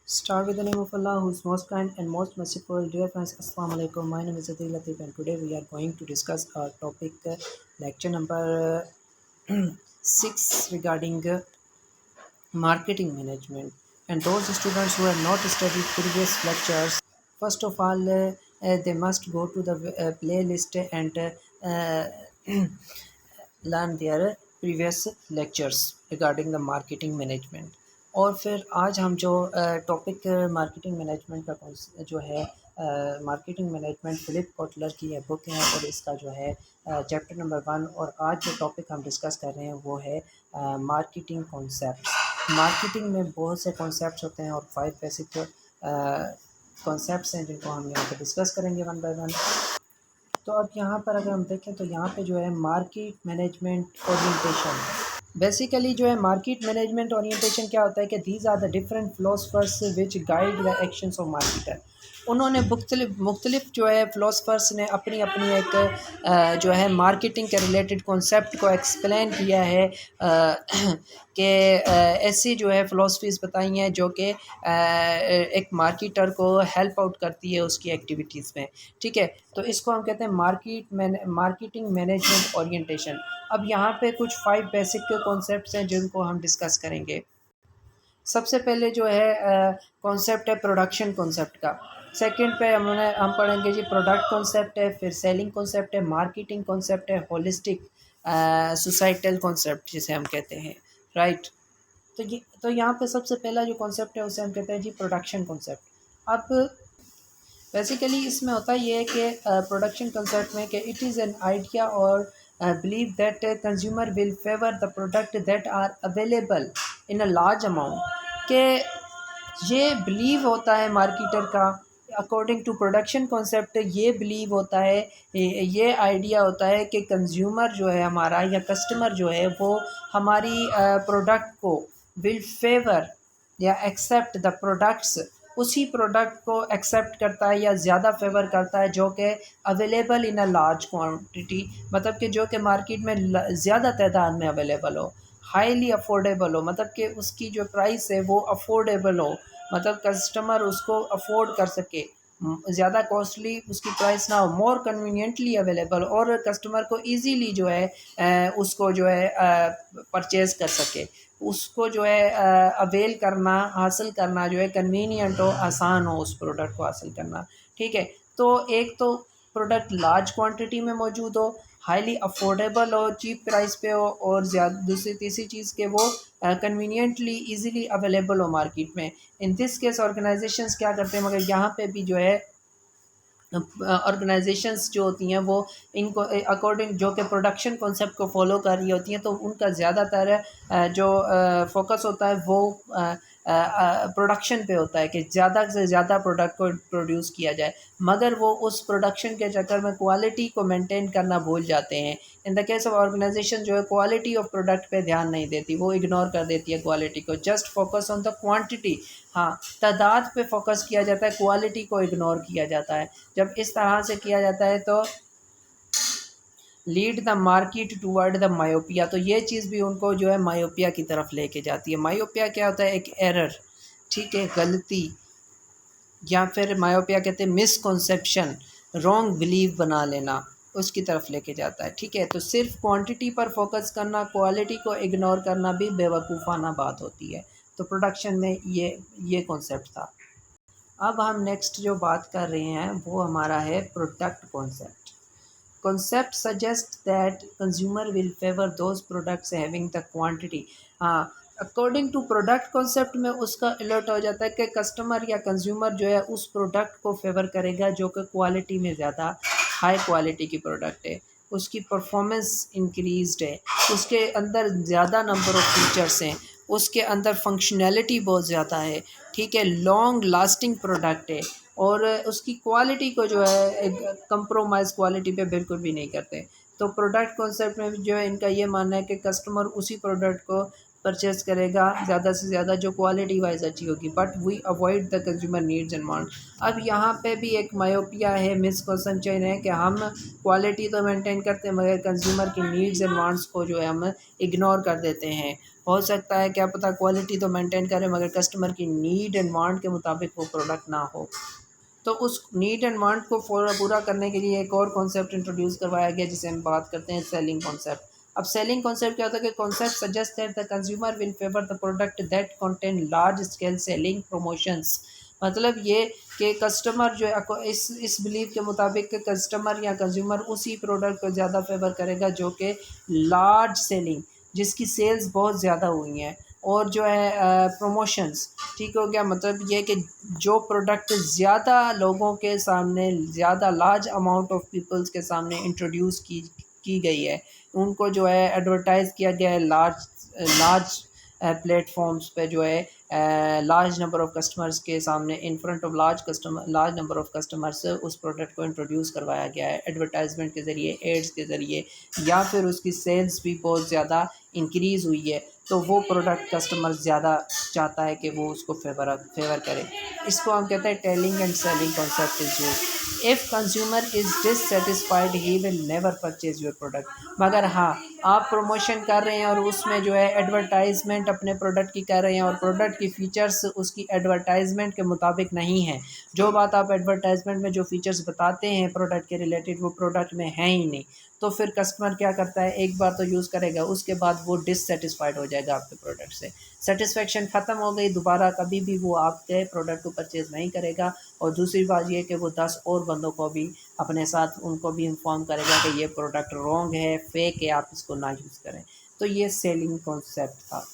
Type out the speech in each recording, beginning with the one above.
Start with the name of Allah, who is most kind and most merciful. Dear friends, Assalamu alaikum. My name is Adil Latif, and today we are going to discuss our topic, lecture number 6 regarding marketing management. And those students who have not studied previous lectures, first of all, they must go to the playlist and learn their previous lectures regarding the marketing management. और फिर आज हम जो topic marketing management का जो है marketing management Philip Kotler की है बुक है और इसका जो है चैप्टर नंबर 1 और आज जो टॉपिक हम डिस्कस कर रहे हैं वो है मार्केटिंग कॉन्सेप्ट्स। मार्केटिंग में बहुत से कॉन्सेप्ट्स होते हैं और 5 बेसिक कॉन्सेप्ट्स हैं जिनको हम यहाँ पे डिस्कस करेंगे वन बाय वन। तो अब यहाँ पर अगर हम देखें तो यहाँ पे जो है मार्केट मैनेजमेंट ओरिएंटेशन, बेसिकली जो है मार्केट मैनेजमेंट ओरिएंटेशन क्या होता है कि these are the different philosophers which guide the actions of marketer. उन्होंने मुख्तलिफ जो है फ़िलोसफर्स ने अपनी अपनी एक जो है मार्केटिंग के रिलेटेड कॉन्सेप्ट को एक्सप्लेन किया है कि ऐसी जो है फ़िलासफ़ीज़ बताई हैं जो कि एक मार्केटर को हेल्प आउट करती है उसकी एक्टिविटीज़ में। ठीक है, तो इसको हम कहते हैं मार्केटिंग मैनेजमेंट ओरिएंटेशन। अब यहाँ पे कुछ 5 बेसिक कॉन्सेप्ट्स हैं जिनको हम डिस्कस करेंगे। सबसे पहले जो है कॉन्सेप्ट है प्रोडक्शन कॉन्सेप्ट का। सेकंड पे हम पढ़ेंगे जी प्रोडक्ट कॉन्सेप्ट है, फिर सेलिंग कॉन्सेप्ट है, मार्केटिंग कॉन्सेप्ट है, होलिस्टिक सोसाइटल कॉन्सेप्ट जिसे हम कहते हैं, राइट। तो यहाँ पे सबसे पहला जो कॉन्सेप्ट है उसे हम कहते हैं जी प्रोडक्शन कॉन्सेप्ट। अब बेसिकली इसमें होता ये है कि प्रोडक्शन कॉन्सेप्ट में कि इट इज़ एन आइडिया और believe that consumer will favour the product that are available in a large amount. के ये बिलीव होता है मार्केटर का अकॉर्डिंग टू प्रोडक्शन कॉन्सेप्ट, ये बिलीव होता है, ये आइडिया होता है कि कंज्यूमर जो है हमारा या कस्टमर जो है वो हमारी प्रोडक्ट को विल फेवर या एक्सेप्ट द प्रोडक्ट्स, उसी प्रोडक्ट को एक्सेप्ट करता है या ज़्यादा फेवर करता है जो कि available in a large quantity, मतलब कि जो कि मार्केट में ज़्यादा तादाद में अवेलेबल हो, हाईली अफोर्डेबल हो, मतलब कि उसकी जो प्राइस है वो अफोर्डेबल हो, मतलब कस्टमर उसको अफोर्ड कर सके, ज़्यादा कॉस्टली उसकी प्राइस ना हो, मोर कन्वीनियंटली अवेलेबल और कस्टमर को इजीली जो है उसको जो है परचेज़ कर सके, उसको जो है अवेल करना, हासिल करना जो है कन्वीनियंट हो, आसान हो उस प्रोडक्ट को हासिल करना। ठीक है, तो एक तो प्रोडक्ट लार्ज क्वांटिटी में मौजूद हो, हाईली अफोर्डेबल हो, चीप प्राइस पे हो और ज़्यादा दूसरी तीसरी चीज़ के वो कन्वीनियंटली इजीली अवेलेबल हो मार्केट में। इन दिस केस ऑर्गेनाइजेशंस क्या करते हैं, मगर यहाँ पे भी जो है ऑर्गेनाइजेशंस जो होती हैं वो इनको अकॉर्डिंग जो कि प्रोडक्शन कॉन्सेप्ट को फॉलो कर रही होती हैं, तो उनका ज़्यादातर जो फोकस होता है वो प्रोडक्शन पे होता है कि ज़्यादा से ज़्यादा प्रोडक्ट को प्रोड्यूस किया जाए, मगर वो उस प्रोडक्शन के चक्कर में क्वालिटी को मेंटेन करना भूल जाते हैं। In the case of organisation जो है क्वालिटी ऑफ प्रोडक्ट पे ध्यान नहीं देती, वो इग्नोर कर देती है क्वालिटी को, just focus on the quantity. हाँ, तादाद पे फोकस किया जाता है, क्वालिटी को इग्नोर किया जाता है। जब इस तरह से किया जाता है तो lead the market toward the myopia, तो ये चीज़ भी उनको जो है मायोपिया की तरफ लेके जाती है। मायोपिया क्या होता है, एक एरर, ठीक है, गलती, या फिर मायोपिया कहते हैं मिसकॉन्सेप्शन, रॉन्ग बिलीव बना लेना, उसकी तरफ लेके जाता है। ठीक है, तो सिर्फ क्वांटिटी पर फोकस करना, क्वालिटी को इग्नोर करना भी बेवकूफ़ाना बात होती है। तो प्रोडक्शन में ये कॉन्सेप्ट था। अब हम नेक्स्ट जो बात कर रहे हैं वो हमारा है product concept. Concept suggest that consumer will favour those products having the quantity. हाँ, अकॉर्डिंग टू प्रोडक्ट कॉन्सेप्ट में उसका अलर्ट हो जाता है कि कस्टमर या कंज्यूमर जो है उस प्रोडक्ट को फेवर करेगा जो कि क्वालिटी में ज़्यादा हाई क्वालिटी की प्रोडक्ट है, उसकी परफॉर्मेंस इंक्रीज़्ड है, उसके अंदर ज़्यादा नंबर ऑफ़ फीचर्स हैं, उसके अंदर फंक्शनैलिटी बहुत ज़्यादा है, ठीक है, लॉन्ग लास्टिंग प्रोडक्ट है और उसकी क्वालिटी को जो है कंप्रोमाइज़ क्वालिटी पे बिल्कुल भी नहीं करते। तो प्रोडक्ट कॉन्सेप्ट में जो है इनका ये मानना है कि कस्टमर उसी प्रोडक्ट को परचेज़ करेगा ज़्यादा से ज़्यादा जो क्वालिटी वाइज अच्छी होगी, but we avoid the consumer needs and want. अब यहाँ पे भी एक मायोपिया है, मिसकंसेप्शन है कि हम क्वालिटी तो मेंटेन करते हैं मगर कंज्यूमर की नीड्स एंड वांट्स को जो है हम इग्नोर कर देते हैं। हो सकता है क्या पता क्वालिटी तो मेंटेन करें मगर कस्टमर की नीड एंड वांट के मुताबिक वो प्रोडक्ट ना हो। तो उस नीड एंड वांट को पूरा करने के लिए एक और कॉन्सेप्ट इंट्रोड्यूस करवाया गया जिसे हम बात करते हैं सेलिंग कॉन्सेप्ट। अब सेलिंग कॉन्सेप्ट क्या होता है कि concept suggest that the consumer will favour the product that contain large scale selling promotions. मतलब ये कि कस्टमर जो है इस बिलीव के मुताबिक कि कस्टमर या कंज्यूमर उसी प्रोडक्ट को ज़्यादा फेवर करेगा जो कि लार्ज सेलिंग, जिसकी सेल्स बहुत ज़्यादा हुई हैं, और जो है प्रमोशंस। ठीक हो गया, मतलब ये कि जो प्रोडक्ट ज़्यादा लोगों के सामने, ज़्यादा लार्ज अमाउंट ऑफ पीपल्स के सामने इंट्रोड्यूस की गई है, उनको जो है एडवर्टाइज़ किया गया है लार्ज लार्ज प्लेटफॉर्म्स पे, जो है लार्ज नंबर ऑफ कस्टमर्स के सामने, in front of large number of customers उस प्रोडक्ट को इंट्रोड्यूस करवाया गया है एडवर्टाइजमेंट के ज़रिए, एड्स के ज़रिए, या फिर उसकी सेल्स भी बहुत ज़्यादा इंक्रीज़ हुई है, तो वो प्रोडक्ट कस्टमर ज़्यादा चाहता है कि वो उसको फेवर करे। इसको हम कहते हैं telling and selling concept is use. If consumer is dissatisfied he will never purchase your product. मगर हाँ, आप प्रमोशन कर रहे हैं और उसमें जो है एडवर्टाइजमेंट अपने प्रोडक्ट की कर रहे हैं और प्रोडक्ट की फ़ीचर्स उसकी एडवर्टाइजमेंट के मुताबिक नहीं है, जो बात आप एडवर्टाइजमेंट में जो फ़ीचर्स बताते हैं प्रोडक्ट के रिलेटेड वो प्रोडक्ट में है ही नहीं, तो फिर कस्टमर क्या करता है, एक बार तो यूज़ करेगा, उसके बाद वो डिससेटिस्फाइड हो जाएगा आपके प्रोडक्ट से, सेटिस्फेक्शन ख़त्म हो गई, दोबारा कभी भी वो आपके प्रोडक्ट को परचेज़ नहीं करेगा। और दूसरी बात ये कि वो 10 और बंदों को भी अपने साथ उनको भी इन्फॉर्म करेगा कि ये प्रोडक्ट रॉन्ग है, फेक है, आप इसको ना यूज़ करें। तो ये सेलिंग कॉन्सेप्ट था।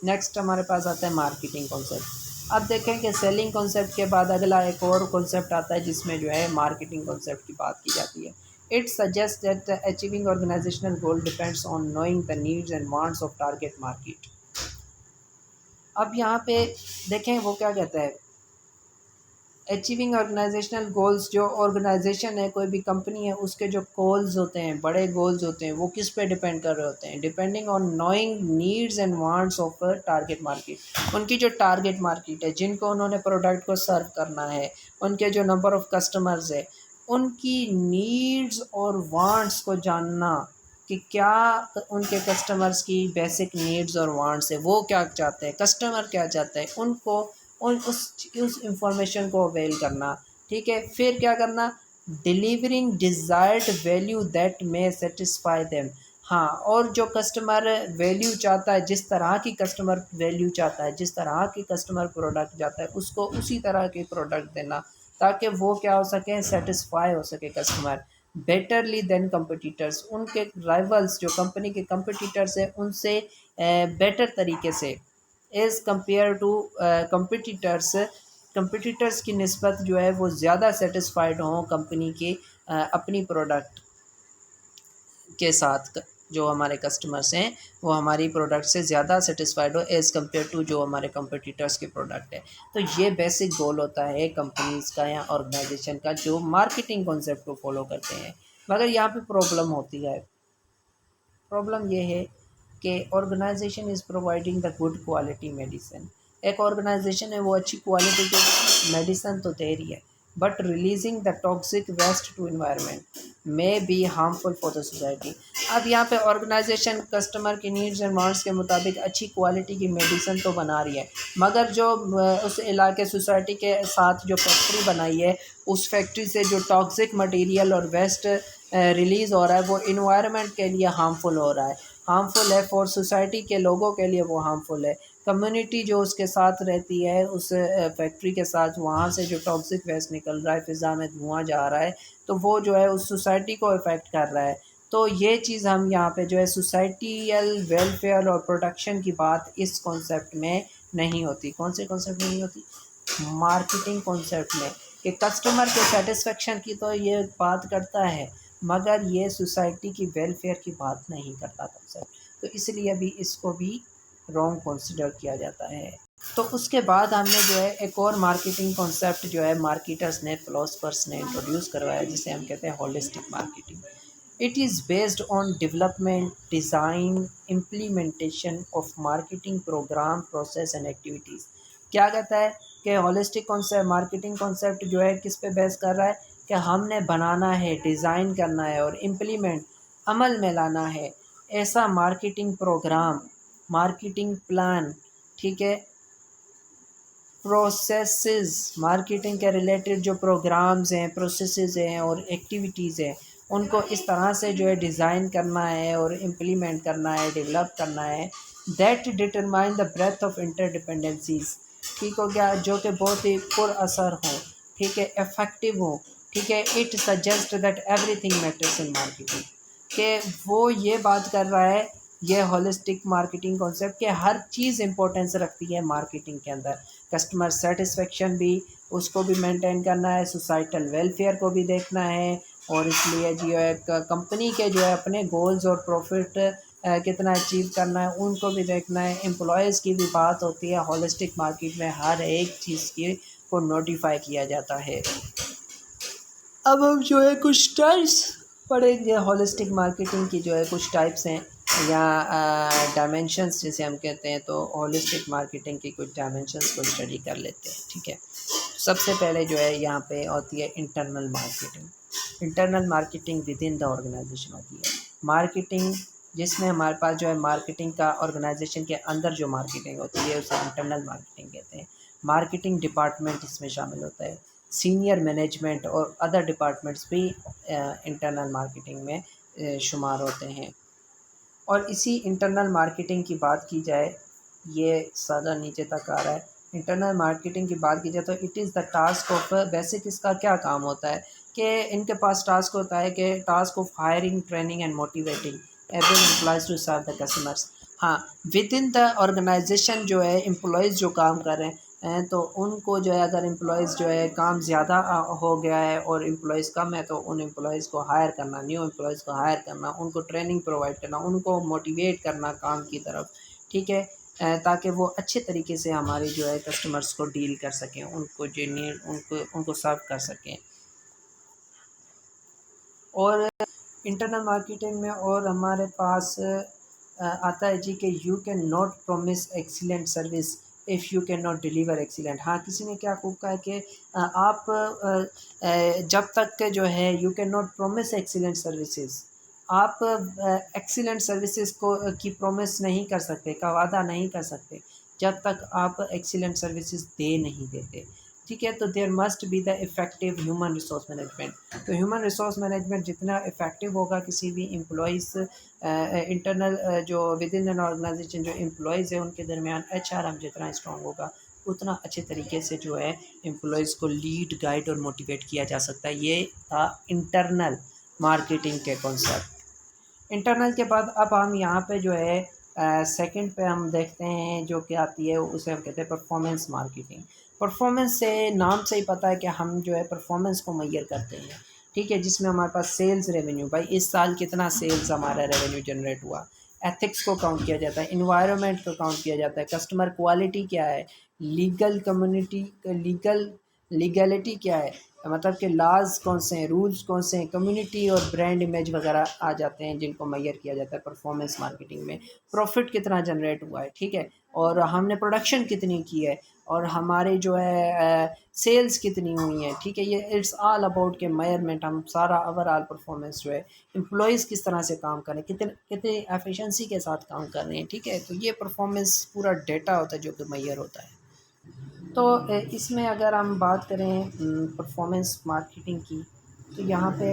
नेक्स्ट हमारे पास आता है मार्केटिंग कॉन्सेप्ट। अब देखें कि सेलिंग कॉन्सेप्ट के बाद अगला एक और कॉन्सेप्ट आता है जिसमें जो है मार्केटिंग कॉन्सेप्ट की बात की जाती है। It suggest that achieving organisational goal depends on knowing the needs and wants of target market. अब यहाँ पे देखें वो क्या कहता है, अचीविंग ऑर्गेनाइजेशनल गोल्स, जो ऑर्गेनाइजेशन है, कोई भी कंपनी है, उसके जो गोल्स होते हैं, बड़े गोल्स होते हैं, वो किस पे डिपेंड कर रहे होते हैं, depending on knowing needs and wants of target market. उनकी जो टारगेट मार्केट है, जिनको उन्होंने प्रोडक्ट को सर्व करना है, उनके जो नंबर ऑफ कस्टमर्स है, उनकी नीड्स और वांट्स को जानना कि क्या उनके कस्टमर्स की बेसिक नीड्स और वांट्स है, वो क्या चाहते हैं, कस्टमर क्या चाहते हैं, उनको उन उस इंफॉर्मेशन को अवेल करना। ठीक है, फिर क्या करना, delivering desired value that may satisfy them. हाँ, और जो कस्टमर वैल्यू चाहता है, जिस तरह की कस्टमर वैल्यू चाहता है, जिस तरह की कस्टमर प्रोडक्ट चाहता है, उसको उसी तरह के प्रोडक्ट देना, ताकि वो क्या हो सके, सेटिस्फाई हो सके कस्टमर बेटरली देन कंपटीटर्स, उनके राइवल्स जो कंपनी के कंपटीटर्स हैं उनसे बेटर तरीके से, as compare to competitors, competitors की निस्बत जो है वो ज़्यादा सेटिस्फाइड हों कंपनी के अपनी प्रोडक्ट के साथ, जो हमारे कस्टमर्स हैं वो हमारी प्रोडक्ट से ज़्यादा सेटिस्फाइड हो एज़ कम्पेयर टू जो हमारे कंपटीटर्स के प्रोडक्ट है। तो ये बेसिक गोल होता है कंपनीज़ का या ऑर्गेनाइजेशन का जो मार्केटिंग कॉन्सेप्ट को फॉलो करते हैं। मगर यहाँ पे प्रॉब्लम होती है, प्रॉब्लम ये है कि organization is providing the good quality medicine. एक ऑर्गेनाइजेशन है वो अच्छी क्वालिटी की मेडिसिन तो दे रही है, but releasing the toxic waste to environment may be harmful for the society. अब यहाँ पे ऑर्गेनाइजेशन कस्टमर की नीड्स एंड वांट्स के मुताबिक अच्छी क्वालिटी की मेडिसिन तो बना रही है, मगर जो उस इलाके सोसाइटी के साथ जो फैक्ट्री बनाई है, उस फैक्ट्री से जो टॉक्सिक मटेरियल और वेस्ट रिलीज़ हो रहा है वो इन्वायरमेंट के लिए हार्मफुल हो रहा है, हार्मफुल है फॉर सोसाइटी के लोगों के लिए, वो हार्मफुल है। कम्युनिटी जो उसके साथ रहती है उस फैक्ट्री के साथ, वहाँ से जो टॉक्सिक वेस्ट निकल रहा है, फ़िज़ा में धुआं जा रहा है, तो वो जो है उस सोसाइटी को इफ़ेक्ट कर रहा है। तो ये चीज़ हम यहाँ पे जो है सोसाइटियल वेलफेयर और प्रोटेक्शन की बात इस कॉन्सेप्ट में नहीं होती। कौन से कॉन्सेप्ट में नहीं होती, मार्केटिंग कॉन्सेप्ट में, कि कस्टमर के सेटिस्फेक्शन की तो ये बात करता है, मगर ये सोसाइटी की वेलफेयर की बात नहीं करता कॉन्सेप्ट, तो इसलिए अभी इसको भी रॉन्ग कंसिडर किया जाता है। तो उसके बाद हमने जो है एक और मार्केटिंग कॉन्सेप्ट जो है मार्केटर्स ने, फिलोसफर्स ने इंट्रोड्यूस करवाया, जिसे हम कहते हैं holistic marketing. It is based on development, design, implementation of marketing program, process and activities. क्या कहता है कि होलिस्टिक कॉन्सेप्ट, मार्केटिंग कॉन्सेप्ट जो है किस पे बेस कर रहा है, कि हमने बनाना है, डिज़ाइन करना है और इम्प्लीमेंट, अमल में लाना है ऐसा मार्केटिंग प्रोग्राम, मार्केटिंग प्लान, ठीक है, प्रोसेसेस, मार्केटिंग के रिलेटेड जो प्रोग्राम्स हैं, प्रोसेसेस हैं और एक्टिविटीज़ हैं, उनको इस तरह से जो है डिज़ाइन करना है और इम्प्लीमेंट करना है, डेवलप करना है। That determine the breadth of interdependencies, ठीक हो गया, जो कि बहुत ही पुरअसर हों, ठीक है, इफ़ेक्टिव हों, ठीक है। It suggest that everything matters in marketing, कि वो ये बात कर रहा है, ये होलिस्टिक मार्केटिंग कॉन्सेप्ट के हर चीज़ इंपॉर्टेंस रखती है मार्केटिंग के अंदर। कस्टमर सेटिस्फेक्शन भी, उसको भी मेंटेन करना है, सोसाइटल वेलफेयर को भी देखना है, और इसलिए जो है कंपनी के जो है अपने गोल्स और प्रॉफिट कितना अचीव करना है उनको भी देखना है। एम्प्लॉयज़ की भी बात होती है, होलिस्टिक मार्केट में हर एक चीज़ की को नोटिफाई किया जाता है। अब हम जो है कुछ टाइप्स पढ़ेंगे होलिस्टिक मार्केटिंग की, जो है कुछ टाइप्स हैं या डायमेंशंस जिसे हम कहते हैं। तो होलिस्टिक मार्केटिंग की कुछ डायमेंशंस को स्टडी कर लेते हैं, ठीक है। सबसे पहले जो है यहाँ पे होती है internal marketing. Internal marketing within the organization होती है। मार्केटिंग जिसमें हमारे पास जो है मार्केटिंग का ऑर्गेनाइजेशन के अंदर जो मार्केटिंग होती है उसे इंटरनल मार्केटिंग कहते हैं। मार्केटिंग डिपार्टमेंट इसमें शामिल होता है, सीनियर मैनेजमेंट और अदर डिपार्टमेंट्स भी इंटरनल मार्केटिंग में शुमार होते हैं। और इसी इंटरनल मार्केटिंग की बात की जाए, ये सारा नीचे तक आ रहा है। इंटरनल मार्केटिंग की बात की जाए तो it is the task of, basic इसका क्या काम होता है कि इनके पास टास्क होता है कि task of hiring, training and motivating every employees to serve the customers. हाँ, विद इन द ऑर्गेनाइजेशन जो है एम्प्लॉयज़ जो काम कर रहे हैं, तो उनको जो है अगर एम्प्लॉयज़ जो है काम ज़्यादा हो गया है और एम्प्लॉयज़ कम है, तो उन एम्प्लॉयज़ को हायर करना, न्यू एम्प्लॉयज़ को हायर करना, उनको ट्रेनिंग प्रोवाइड करना, उनको मोटिवेट करना काम की तरफ, ठीक है, ताकि वो अच्छे तरीके से हमारे जो है कस्टमर्स को डील कर सकें, उनको जो नीड उनको सर्व कर सकें। और इंटरनल मार्केटिंग में और हमारे पास आता है जी कि you can not promise excellent service if you can not deliver excellent. हाँ, किसी ने क्या खूब कहा है कि आप जब तक के जो है you can not promise excellent services, आप एक्सीलेंट सर्विसेज को की प्रॉमिस नहीं कर सकते, का वादा नहीं कर सकते जब तक आप एक्सीलेंट सर्विसेज दे नहीं देते, ठीक है। तो there must be the effective human resource management. तो ह्यूमन रिसोर्स मैनेजमेंट जितना इफ़ेक्टिव होगा किसी भी एम्प्लॉइज़, इंटरनल जो विद इन एन ऑर्गेनाइजेशन जो एम्प्लॉइज़ है उनके दरमियान एचआरएम जितना स्ट्रॉन्ग होगा, उतना अच्छे तरीके से जो है एम्प्लॉइज़ को लीड, गाइड और मोटिवेट किया जा सकता है। ये था इंटरनल मार्केटिंग के कॉन्सेप्ट। इंटरनल के बाद अब हम यहाँ पे जो है सेकंड पे हम देखते हैं जो कि आती है, उसे हम कहते हैं परफॉर्मेंस मार्केटिंग। परफॉर्मेंस से नाम से ही पता है कि हम जो है परफॉर्मेंस को मेजर करते हैं, ठीक है, जिसमें हमारे पास सेल्स रेवेन्यू, भाई इस साल कितना सेल्स हमारा रेवेन्यू जनरेट हुआ, एथिक्स को काउंट किया जाता है, इन्वायरमेंट को काउंट किया जाता है, कस्टमर क्वालिटी क्या है, लीगल कम्युनिटी लीगलिटी क्या है, मतलब कि लॉज कौन से हैं, रूल्स कौन से हैं, कम्युनिटी और ब्रांड इमेज वगैरह आ जाते हैं जिनको मेजर किया जाता है परफॉर्मेंस मार्केटिंग में। प्रॉफिट कितना जनरेट हुआ है, ठीक है, और हमने प्रोडक्शन कितनी की है, और हमारे जो है सेल्स कितनी हुई हैं, ठीक है। ये इट्स ऑल अबाउट के मेजरमेंट, हम सारा ओवरऑल परफॉर्मेंस जो है, एम्प्लॉयज़ किस तरह से काम कर रहे हैं, कितने कितनी एफिशिएंसी के साथ काम कर रहे हैं, ठीक है। तो ये परफॉर्मेंस पूरा डेटा होता है जो कि मेजर होता है। तो इसमें अगर हम बात करें परफॉर्मेंस मार्केटिंग की, तो यहाँ पे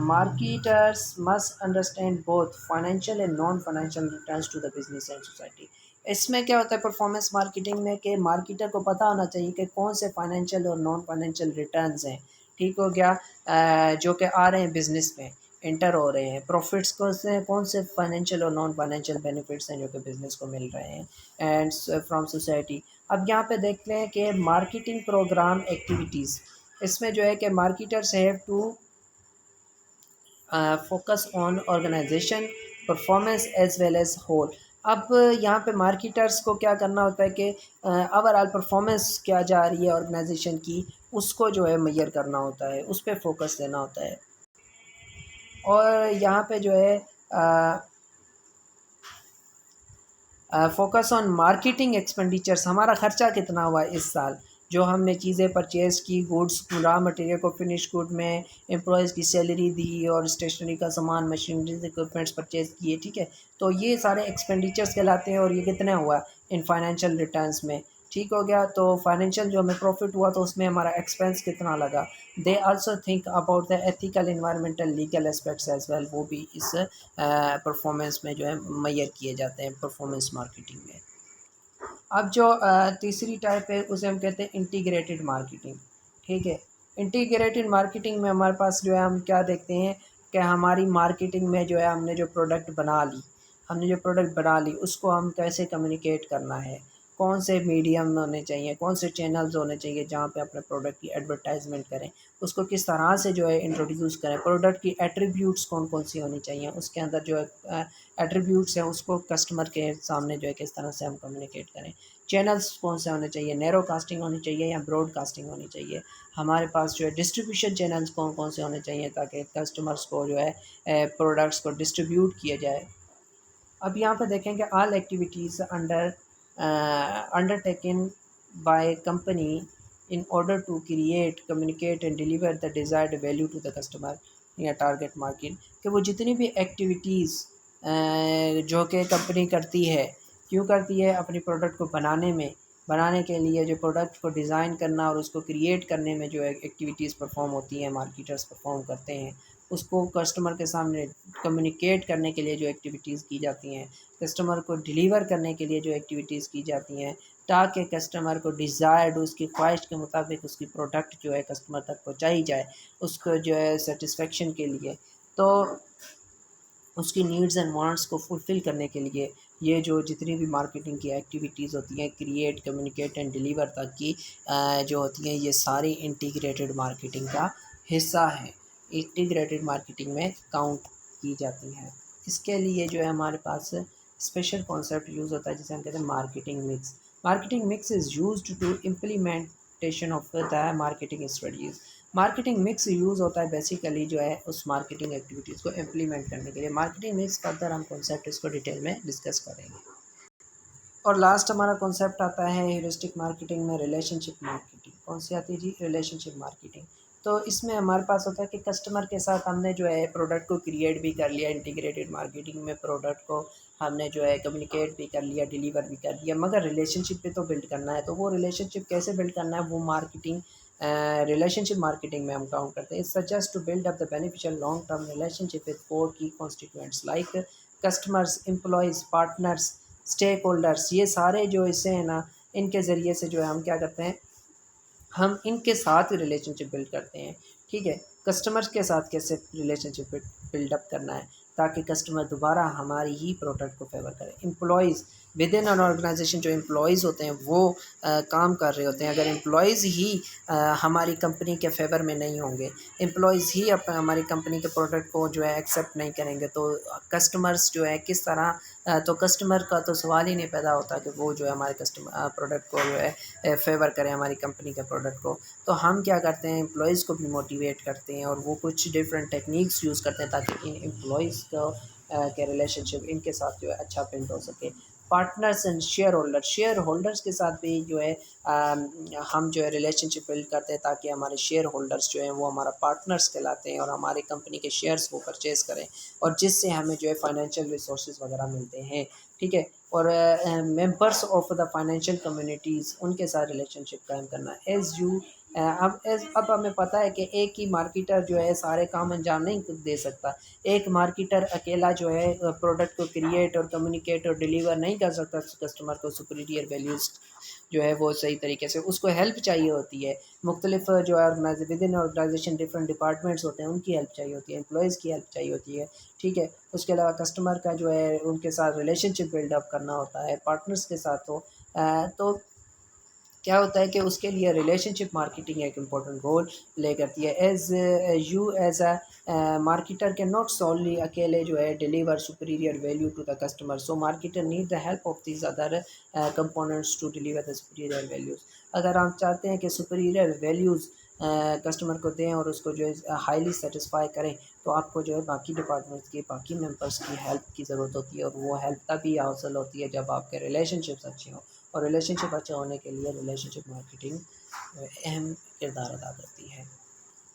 marketers must understand both financial and non financial returns to the business and society. इसमें क्या होता है परफॉर्मेंस मार्केटिंग में कि मार्केटर को पता होना चाहिए कि कौन से फाइनेंशियल और नॉन फाइनेंशियल रिटर्न्स हैं, ठीक हो गया, जो कि आ रहे हैं बिजनेस में, इंटर हो रहे हैं, प्रॉफिट्स कौन से फाइनेंशियल और नॉन फाइनेंशियल बेनिफिट्स हैं जो कि बिजनेस को मिल रहे हैं एंड फ्रॉम सोसाइटी। अब यहाँ पे देखते हैं कि मार्केटिंग प्रोग्राम एक्टिविटीज़, इसमें जो है कि marketers have to focus on organization performance as well as whole. अब यहाँ पे मार्केटर्स को क्या करना होता है कि ओवरऑल परफॉर्मेंस क्या जा रही है ऑर्गेनाइजेशन की, उसको जो है मेजर करना होता है, उस पर फोकस देना होता है। और यहाँ पे जो है फोकस ऑन मार्केटिंग एक्सपेंडिचर्स, हमारा खर्चा कितना हुआ इस साल, जो हमने चीज़ें परचेज़ की, गुड्स रॉ मटेरियल को फिनिश गुड में, एम्प्लॉयज़ की सैलरी दी और स्टेशनरी का सामान, मशीनरीज़, इक्विपमेंट्स परचेज़ किए, ठीक है। तो ये सारे एक्सपेंडिचर्स कहलाते हैं और ये कितना हुआ इन फाइनेंशियल रिटर्न्स में, ठीक हो गया। तो फाइनेंशियल जो हमें प्रॉफिट हुआ तो उसमें हमारा एक्सपेंस कितना लगा। They also think about the ethical, environmental, legal aspects as well, वो भी इस परफॉर्मेंस में जो है मुहैया किए जाते हैं परफॉर्मेंस मार्केटिंग में। अब जो तीसरी टाइप है उसे हम कहते हैं इंटीग्रेटेड मार्केटिंग, ठीक है। इंटीग्रेटेड मार्केटिंग में हमारे पास जो है हम क्या देखते हैं कि हमारी मार्केटिंग में जो है हमने जो प्रोडक्ट बना ली उसको हम कैसे कम्युनिकेट करना है, कौन से मीडियम होने चाहिए, कौन से चैनल्स होने चाहिए जहाँ पे अपने प्रोडक्ट की एडवर्टाइजमेंट करें, उसको किस तरह से जो है इंट्रोड्यूस करें, प्रोडक्ट की एट्रीब्यूट्स कौन कौन सी होनी चाहिए, उसके अंदर जो है एट्रीब्यूट्स हैं उसको कस्टमर के सामने जो है किस तरह से हम कम्युनिकेट करें, चैनल्स कौन से होने चाहिए, नैरो कास्टिंग होनी चाहिए या ब्रॉड कास्टिंग होनी चाहिए, हमारे पास जो है डिस्ट्रीब्यूशन चैनल्स कौन कौन से होने चाहिए ताकि कस्टमर्स को जो है प्रोडक्ट्स को डिस्ट्रीब्यूट किया जाए। अब यहाँ पे देखें कि all activities undertaken by company in order to create, communicate and deliver the desired value to the customer या टारगेट मार्केट, कि वो जितनी भी एक्टिविटीज़ जो कि कंपनी करती है, क्यों करती है, अपनी प्रोडक्ट को बनाने के लिए, जो प्रोडक्ट को डिज़ाइन करना और उसको क्रिएट करने में जो एक्टिविटीज़ परफॉर्म होती हैं, मार्केटर्स परफॉर्म करते हैं, उसको कस्टमर के सामने कम्युनिकेट करने के लिए जो एक्टिविटीज़ की जाती हैं, कस्टमर को डिलीवर करने के लिए जो एक्टिविटीज़ की जाती हैं, ताकि कस्टमर को डिज़ायर्ड, उसकी ख्वाहिश के मुताबिक उसकी प्रोडक्ट जो है कस्टमर तक पहुंचाई जाए, उसको जो है सेटिस्फेक्शन के लिए, तो उसकी नीड्स एंड वांट्स को फुलफ़िल करने के लिए ये जो जितनी भी मार्केटिंग की एक्टिविटीज़ होती हैं, क्रिएट, कम्युनिकेट एंड डिलीवर तक की जो होती हैं, ये सारी इंटीग्रेटेड मार्केटिंग का हिस्सा है, इंटीग्रेटेड मार्केटिंग में काउंट की जाती हैं। इसके लिए जो है हमारे पास स्पेशल कॉन्सेप्ट यूज़ होता है जिसे हम कहते हैं marketing mix. Marketing mix is used to implementation of the marketing strategies. Marketing mix use होता है बेसिकली जो है उस मार्केटिंग एक्टिविटीज़ को इम्प्लीमेंट करने के लिए। मार्केटिंग मिक्स फर्दर हम कॉन्सेप्ट इसको डिटेल में डिस्कस करेंगे। और लास्ट हमारा कॉन्सेप्ट आता है ह्यूरिस्टिक मार्केटिंग में रिलेशनशिप मार्केटिंग। कौन सी आती है जी? Relationship marketing. तो इसमें हमारे पास होता है कि कस्टमर के साथ हमने जो है प्रोडक्ट को क्रिएट भी कर लिया, इंटीग्रेटेड मार्केटिंग में प्रोडक्ट को हमने जो है कम्युनिकेट भी कर लिया, डिलीवर भी कर लिया, मगर रिलेशनशिप भी तो बिल्ड करना है। तो वो रिलेशनशिप कैसे बिल्ड करना है, वो मार्केटिंग रिलेशनशिप मार्केटिंग में हम काउंट करते हैं। It's suggest to build up the beneficial long term relationship with 4 की constituents like customers, employees, partners, stake holders. ये सारे जो हिस्से हैं ना, इनके ज़रिए से जो है हम क्या करते हैं, हम इनके साथ रिलेशनशिप बिल्ड करते हैं, ठीक है। कस्टमर्स के साथ कैसे रिलेशनशिप बिल्डअप करना है ताकि कस्टमर दोबारा हमारी ही प्रोडक्ट को फेवर करें। Employees within an organization, जो एम्प्लॉयज़ होते हैं वो काम कर रहे होते हैं, अगर एम्प्लॉयज़ ही हमारी कंपनी के फेवर में नहीं होंगे, एम्प्लॉयज़ ही हमारी कंपनी के प्रोडक्ट को जो है एक्सेप्ट नहीं करेंगे, तो कस्टमर्स जो है किस तरह तो कस्टमर का तो सवाल ही नहीं पैदा होता कि वो जो है हमारे कस्टमर प्रोडक्ट को जो है फेवर करें, हमारी कंपनी के प्रोडक्ट को। तो हम क्या करते हैं, एम्प्लॉयज़ को भी मोटिवेट करते हैं और वो कुछ डिफरेंट टेक्निक्स यूज़ करते हैं ताकि इन एम्प्लॉयज़ को के रिलेशनशिप इनके साथ जो है अच्छा बिल्ड हो सके। पार्टनर्स एंड शेयर होल्डर्स के साथ भी जो है हम जो है रिलेशनशिप बिल्ड करते हैं ताकि हमारे शेयर होल्डर्स जो हैं वो हमारा पार्टनर्स कहलाते हैं और हमारे कंपनी के शेयर्स वो परचेज़ करें और जिससे हमें जो है फाइनेंशियल रिसोर्सेज वगैरह मिलते हैं, ठीक है। और members of the financial communities, उनके साथ रिलेशनशिप कायम करना। अब हमें पता है कि एक ही मार्केटर जो है सारे काम अंजाम नहीं दे सकता। एक मार्केटर अकेला जो है प्रोडक्ट को क्रिएट और कम्युनिकेट और डिलीवर नहीं कर सकता कस्टमर को सुपीरियर वैल्यूज़ जो है वो सही तरीके से, उसको हेल्प चाहिए होती है। मुख्तलिफ जो है within organization different departments होते हैं, उनकी हेल्प चाहिए होती है, एम्प्लॉयज़ की हेल्प चाहिए होती है, ठीक है। उसके अलावा कस्टमर का जो है उनके साथ रिलेशनशिप बिल्डअप करना होता है, पार्टनर्स के साथ हो तो क्या होता है कि उसके लिए रिलेशनशिप मार्केटिंग एक इम्पोर्टेंट रोल प्ले करती है। As a marketer can not solely अकेले जो है deliver superior value to the customer, so marketer need the help of these other components to deliver the superior values. अगर हम चाहते हैं कि सुपीरियर वैल्यूज़ कस्टमर को दें और उसको जो है हाईली सेटिस्फाई करें, तो आपको जो है बाकी डिपार्टमेंट्स की, बाकी मेंबर्स की हेल्प की ज़रूरत होती है और वो हेल्प तभी हासिल होती है जब आपके रिलेशनशिप्स अच्छे हों। और रिलेशनशिप अच्छे होने के लिए रिलेशनशिप मार्केटिंग अहम किरदार अदा करती है।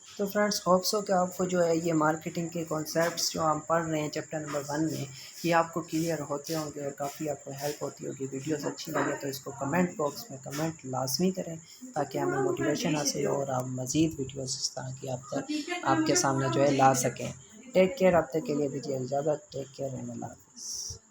तो फ्रेंड्स होप सो कि आपको जो है ये मार्केटिंग के कॉन्सेप्ट्स जो हम पढ़ रहे हैं चैप्टर नंबर 1 में, ये आपको क्लियर होते होंगे और काफ़ी आपको हेल्प होती होगी। वीडियोस अच्छी लगे तो इसको कमेंट बॉक्स में कमेंट लाजमी करें ताकि हमें मोटिवेशन हासिल हो और आप मज़ीद वीडियोस इस तरह की आप तक आपके सामने जो है ला सकें। टेक केयर, अब तक के लिए दीजिए इजाज़त। टेक केयर एंड अल्लाह हाफ़िज़।